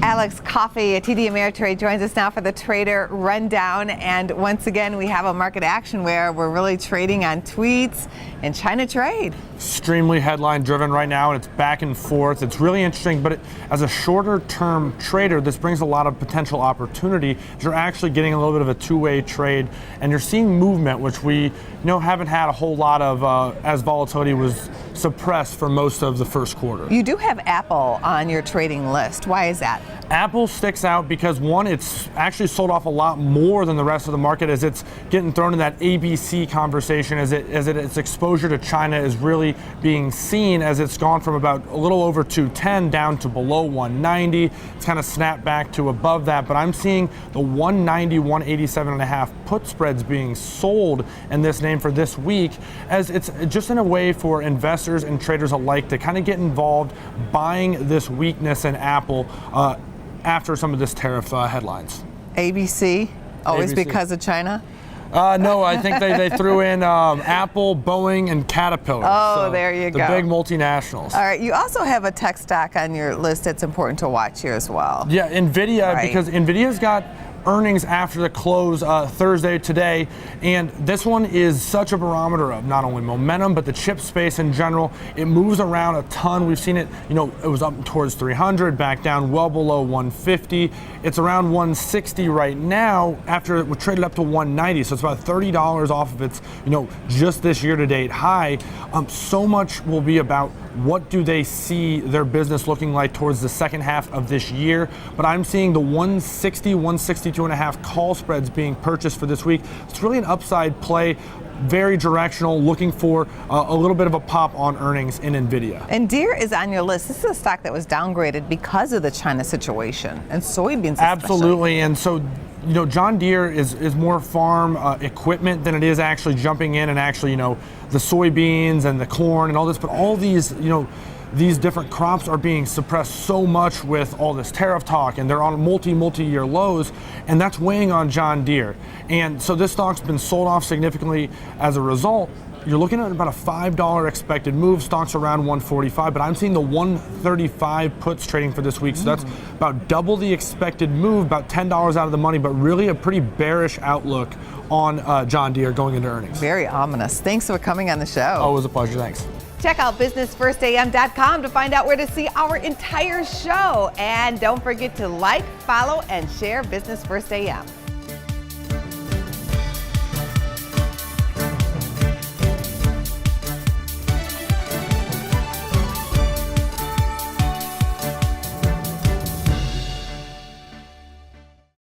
Alex Coffey at TD Ameritrade joins us now for the Trader Rundown. And once again, we have a market action where we're really trading on tweets and China trade. Extremely headline driven right now, and it's back and forth. It's really interesting, but as a shorter term trader, this brings a lot of potential opportunity. You're actually getting a little bit of a two-way trade, and you're seeing movement, which we haven't had a whole lot of as volatility was suppressed for most of the first quarter. You do have Apple on your trading list. Why is that? Apple sticks out because, one, it's actually sold off a lot more than the rest of the market as it's getting thrown in that ABC conversation, as its exposure to China is really being seen, as it's gone from about a little over 210 down to below 190. It's kind of snapped back to above that, but I'm seeing the 190, 187.5 put spreads being sold in this name for this week, as it's just in a way for investors and traders alike to kind of get involved buying this weakness in Apple after some of this tariff headlines. ABC, always ABC. Because of China? No, I think they threw in Apple, Boeing, and Caterpillar. Oh, so there you go. The big multinationals. All right, you also have a tech stock on your list that's important to watch here as well. Yeah, Nvidia, right. Because Nvidia's got earnings after the close Thursday today, and this one is such a barometer of not only momentum but the chip space in general. It moves around a ton. We've seen it, it was up towards 300, back down well below 150. It's around 160 right now after it was traded up to 190, so it's about $30 off of its just this year to date high. So much will be about what do they see their business looking like towards the second half of this year, but I'm seeing the 160, 162.5 call spreads being purchased for this week. It's really an upside play, very directional, looking for a little bit of a pop on earnings in Nvidia. And Deere is on your list. This is a stock that was downgraded because of the China situation and soybeans especially. Absolutely, and so John Deere is more farm equipment than it is actually jumping in and actually the soybeans and the corn and all this, but all these these different crops are being suppressed so much with all this tariff talk, and they're on multi-year lows, and that's weighing on John Deere. And so this stock's been sold off significantly as a result. You're looking at about a $5 expected move. Stock's around 145, but I'm seeing the 135 puts trading for this week. So that's about double the expected move, about $10 out of the money, but really a pretty bearish outlook on John Deere going into earnings. Very ominous. Thanks for coming on the show. Oh, it was a pleasure. Thanks. Check out businessfirstam.com to find out where to see our entire show. And don't forget to like, follow, and share Business First AM.